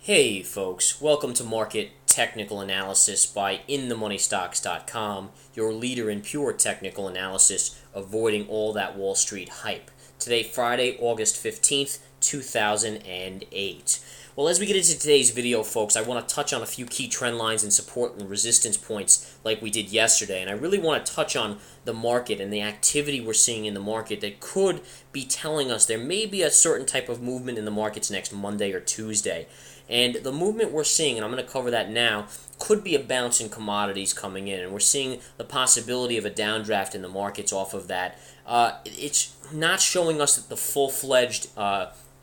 Hey folks, welcome to Market Technical Analysis by InTheMoneyStocks.com, your leader in pure technical analysis, avoiding all that Wall Street hype. Today, Friday, August 15th, 2008. Well, as we get into today's video, folks, I want to touch on a few key trend lines and support and resistance points like we did yesterday. And I really want to touch on the market and the activity we're seeing in the market that could be telling us there may be a certain type of movement in the markets next Monday or Tuesday. And the movement we're seeing, and I'm going to cover that now, could be a bounce in commodities coming in. And we're seeing the possibility of a downdraft in the markets off of that. It's not showing us the full-fledged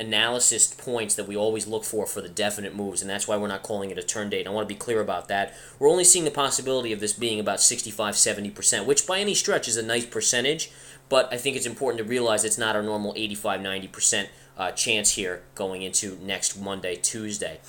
analysis points that we always look for the definite moves, and that's why we're not calling it a turn date. I want to be clear about that. We're only seeing the possibility of this being about 65-70%, which by any stretch is a nice percentage, but I think it's important to realize it's not our normal 85-90% chance here going into next Monday, Tuesday.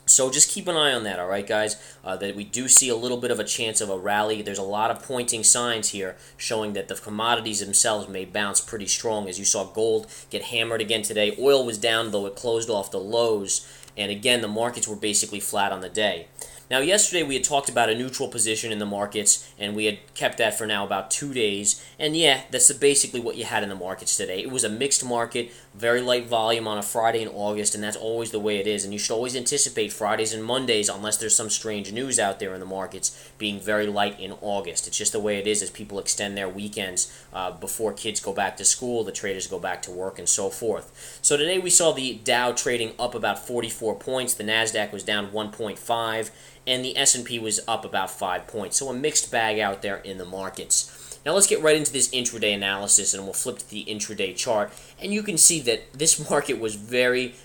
So just keep an eye on that, all right, guys, that we do see a little bit of a chance of a rally. There's a lot of pointing signs here showing that the commodities themselves may bounce pretty strong. As you saw gold get hammered again today. Oil was down, though it closed off the lows. And again, the markets were basically flat on the day. Now, yesterday we had talked about a neutral position in the markets, and we had kept that for now about 2 days. And yeah, that's basically what you had in the markets today. It was a mixed market, very light volume on a Friday in August, and that's always the way it is. And you should always anticipate Fridays and Mondays, unless there's some strange news out there in the markets, being very light in August. It's just the way it is as people extend their weekends before kids go back to school, the traders go back to work, and so forth. So today we saw the Dow trading up about 44 points. The Nasdaq was down 1.5. And the S&P was up about 5 points. So a mixed bag out there in the markets. Now let's get right into this intraday analysis, and we'll flip to the intraday chart. And you can see that this market was very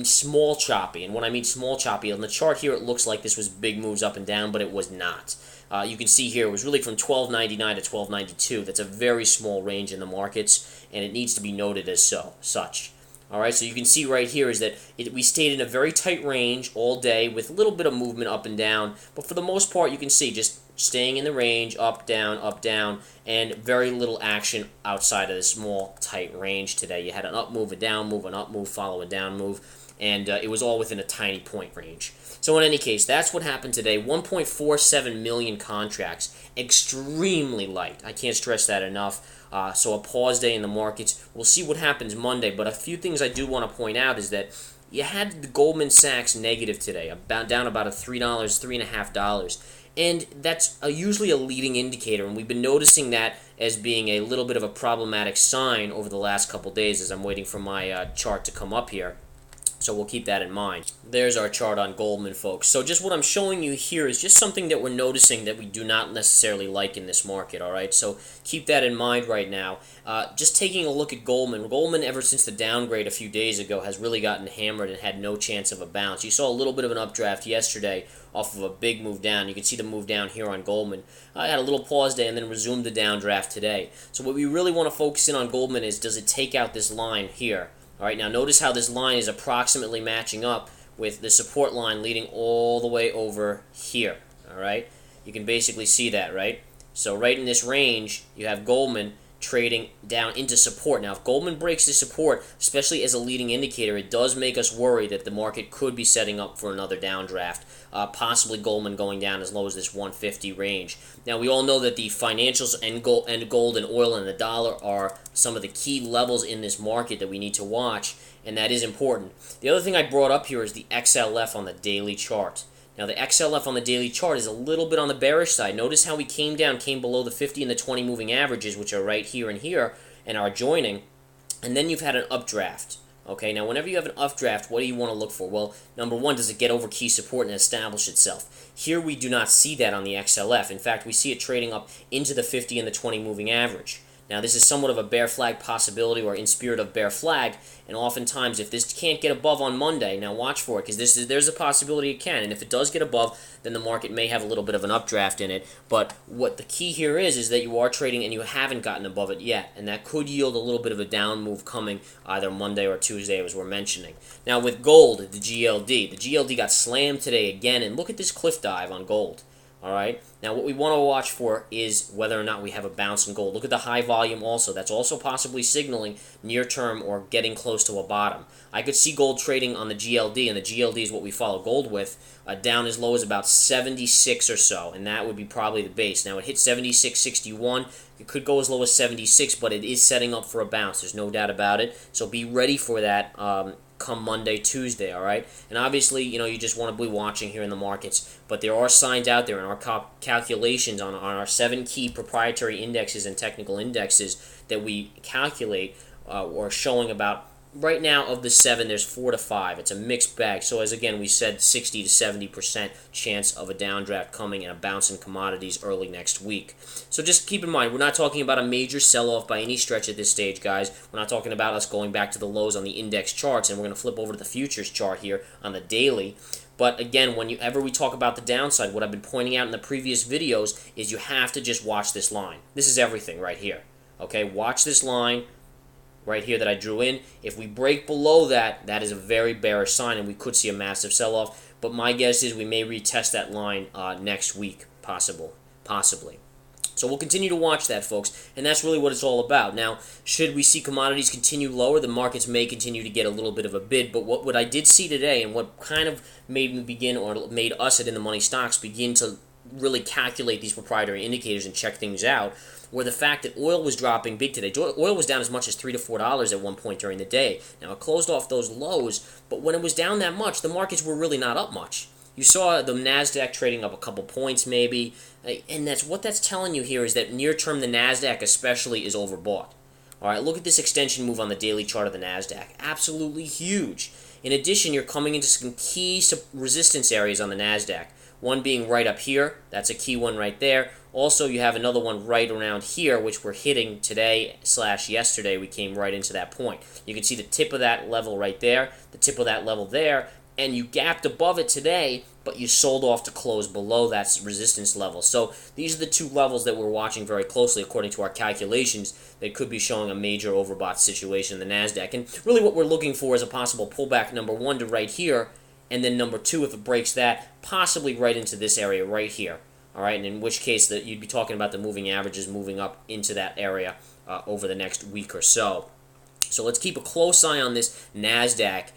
small choppy. And when I mean small choppy, on the chart here it looks like this was big moves up and down, but it was not. You can see here it was really from 12.99 to 12.92. That's a very small range in the markets, and it needs to be noted as such. All right, so you can see right here is that we stayed in a very tight range all day with a little bit of movement up and down, but for the most part you can see just staying in the range, up, down, and very little action outside of the small, tight range today. You had an up move, a down move, an up move, follow a down move, and it was all within a tiny point range. So in any case, that's what happened today. 1.47 million contracts, extremely light. I can't stress that enough. So a pause day in the markets. We'll see what happens Monday, but a few things I do want to point out is that you had the Goldman Sachs negative today, down about $3, $3.50. And that's usually a leading indicator, and we've been noticing that as being a little bit of a problematic sign over the last couple days as I'm waiting for my chart to come up here. So we'll keep that in mind. There's our chart on Goldman, folks. So just what I'm showing you here is just something that we're noticing that we do not necessarily like in this market, all right? So keep that in mind right now. Just taking a look at Goldman. Goldman, ever since the downgrade a few days ago, has really gotten hammered and had no chance of a bounce. You saw a little bit of an updraft yesterday off of a big move down. You can see the move down here on Goldman. I had a little pause day and then resumed the downdraft today. So what we really want to focus in on Goldman is, does it take out this line here? All right, now notice how this line is approximately matching up with the support line leading all the way over here. All right, you can basically see that, right? So right in this range, you have Goldman trading down into support. Now, if Goldman breaks the support, especially as a leading indicator, it does make us worry that the market could be setting up for another downdraft, possibly Goldman going down as low as this 150 range. Now, we all know that the financials and gold and oil and the dollar are some of the key levels in this market that we need to watch, and that is important. The other thing I brought up here is the XLF on the daily chart. Now, the XLF on the daily chart is a little bit on the bearish side. Notice how we came below the 50 and the 20 moving averages, which are right here, and are joining, and then you've had an updraft. Okay, now whenever you have an updraft, what do you want to look for? Well, number one, does it get over key support and establish itself? Here we do not see that on the XLF. In fact, we see it trading up into the 50 and the 20 moving average. Now, this is somewhat of a bear flag possibility, or in spirit of bear flag, and oftentimes if this can't get above on Monday, now watch for it, because there's a possibility it can, and if it does get above, then the market may have a little bit of an updraft in it. But what the key here is that you are trading and you haven't gotten above it yet, and that could yield a little bit of a down move coming either Monday or Tuesday, as we're mentioning. Now, with gold, the GLD got slammed today again, and look at this cliff dive on gold. All right. Now, what we want to watch for is whether or not we have a bounce in gold. Look at the high volume also. That's also possibly signaling near term or getting close to a bottom. I could see gold trading on the GLD, and the GLD is what we follow gold with, down as low as about 76 or so, and that would be probably the base. Now, it hit 76.61. It could go as low as 76, but it is setting up for a bounce. There's no doubt about it. So be ready for that come Monday, Tuesday, all right? And obviously, you just want to be watching here in the markets, but there are signs out there in our calculations on our 7 key proprietary indexes and technical indexes that we calculate or showing about. Right now, of the 7, there's 4 to 5. It's a mixed bag. So as again we said, 60 to 70% chance of a downdraft coming and a bounce in commodities early next week. So just keep in mind, we're not talking about a major sell-off by any stretch at this stage, guys. We're not talking about us going back to the lows on the index charts, and we're going to flip over to the futures chart here on the daily. But again, whenever we talk about the downside, what I've been pointing out in the previous videos is you have to just watch this line. This is everything right here. Okay, watch this line right here that I drew in. If we break below that, that is a very bearish sign, and we could see a massive sell-off. But my guess is we may retest that line next week, possibly. So we'll continue to watch that, folks, and that's really what it's all about. Now, should we see commodities continue lower, the markets may continue to get a little bit of a bid, but what I did see today, and what kind of made me begin, or made us at In the Money Stocks begin to really calculate these proprietary indicators and check things out, were the fact that oil was dropping big today. Oil was down as much as $3 to $4 at one point during the day. Now, it closed off those lows, but when it was down that much, the markets were really not up much. You saw the Nasdaq trading up a couple points maybe, and that's telling you here is that near term the Nasdaq especially is overbought. All right, look at this extension move on the daily chart of the Nasdaq. Absolutely huge. In addition, you're coming into some key resistance areas on the Nasdaq. One being right up here. That's a key one right there. Also, you have another one right around here, which we're hitting today/yesterday. We came right into that point. You can see the tip of that level right there, the tip of that level there, and you gapped above it today, but you sold off to close below that resistance level. So these are the two levels that we're watching very closely according to our calculations that could be showing a major overbought situation in the Nasdaq. And really what we're looking for is a possible pullback, number one, to right here, and then number two, if it breaks that, possibly right into this area right here. All right, and in which case that you'd be talking about the moving averages moving up into that area over the next week or so. So let's keep a close eye on this Nasdaq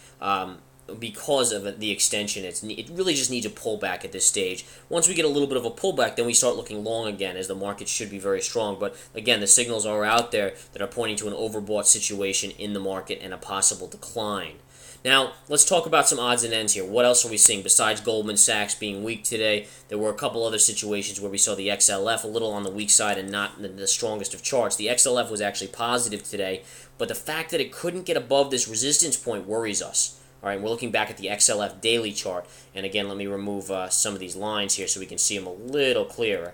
because of the extension. It really just needs a pullback at this stage. Once we get a little bit of a pullback, then we start looking long again, as the market should be very strong. But again, the signals are out there that are pointing to an overbought situation in the market and a possible decline. Now, let's talk about some odds and ends here. What else are we seeing besides Goldman Sachs being weak today? There were a couple other situations where we saw the XLF a little on the weak side and not the strongest of charts. The XLF was actually positive today, but the fact that it couldn't get above this resistance point worries us. All right, we're looking back at the XLF daily chart, and again, let me remove some of these lines here so we can see them a little clearer.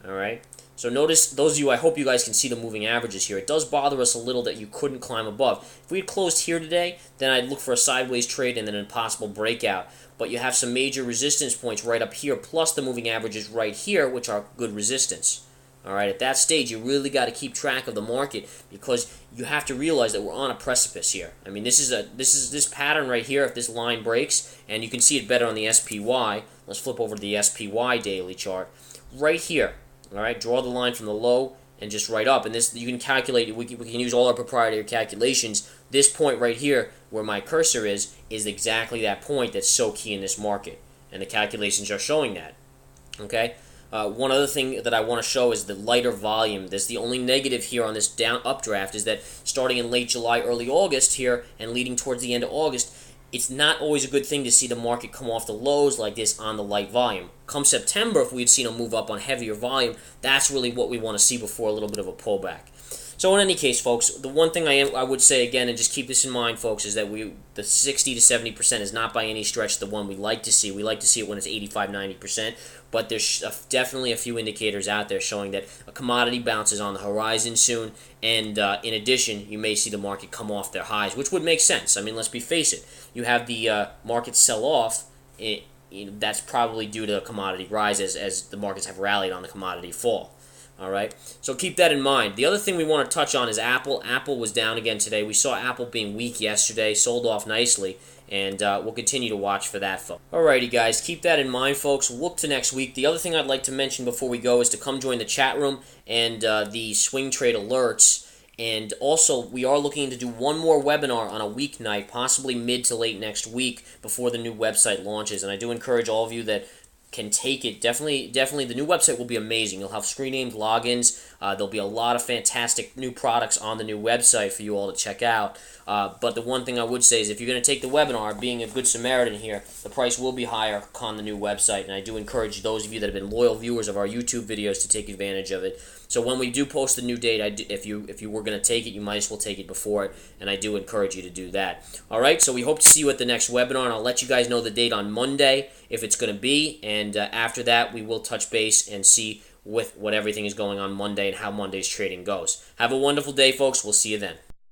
All right. So notice, those of you, I hope you guys can see the moving averages here. It does bother us a little that you couldn't climb above. If we had closed here today, then I'd look for a sideways trade and then an impossible breakout. But you have some major resistance points right up here, plus the moving averages right here, which are good resistance. All right, at that stage, you really got to keep track of the market because you have to realize that we're on a precipice here. I mean, this pattern right here. If this line breaks, and you can see it better on the SPY. Let's flip over to the SPY daily chart. Right here. All right, draw the line from the low and just right up. And this you can calculate. We can use all our proprietary calculations. This point right here, where my cursor is exactly that point that's so key in this market. And the calculations are showing that. Okay. One other thing that I want to show is the lighter volume. That's the only negative here on this updraft is that starting in late July, early August here, and leading towards the end of August, it's not always a good thing to see the market come off the lows like this on the light volume. Come September, if we had seen a move up on heavier volume, that's really what we want to see before a little bit of a pullback. So in any case, folks, the one thing I would say again, and just keep this in mind, folks, is that the 60 to 70% is not by any stretch the one we like to see. We like to see it when it's 85, 90%, but there's definitely a few indicators out there showing that a commodity bounce is on the horizon soon, and in addition, you may see the market come off their highs, which would make sense. I mean, let's face it. You have the market sell off. That's probably due to a commodity rise as the markets have rallied on the commodity fall. All right, so keep that in mind. The other thing we want to touch on is Apple. Apple was down again today. We saw Apple being weak yesterday, sold off nicely, and we'll continue to watch for that, folks. Alrighty, guys, keep that in mind, folks. Look to next week. The other thing I'd like to mention before we go is to come join the chat room and the swing trade alerts. And also, we are looking to do one more webinar on a weeknight, possibly mid to late next week before the new website launches. And I do encourage all of you that can take it. Definitely, the new website will be amazing. You'll have screen named logins. There'll be a lot of fantastic new products on the new website for you all to check out. But the one thing I would say is if you're going to take the webinar, being a good Samaritan here, the price will be higher on the new website. And I do encourage those of you that have been loyal viewers of our YouTube videos to take advantage of it. So when we do post the new date, if you were going to take it, you might as well take it before it, and I do encourage you to do that. All right, so we hope to see you at the next webinar, and I'll let you guys know the date on Monday if it's going to be, and after that, we will touch base and see with what everything is going on Monday and how Monday's trading goes. Have a wonderful day, folks. We'll see you then.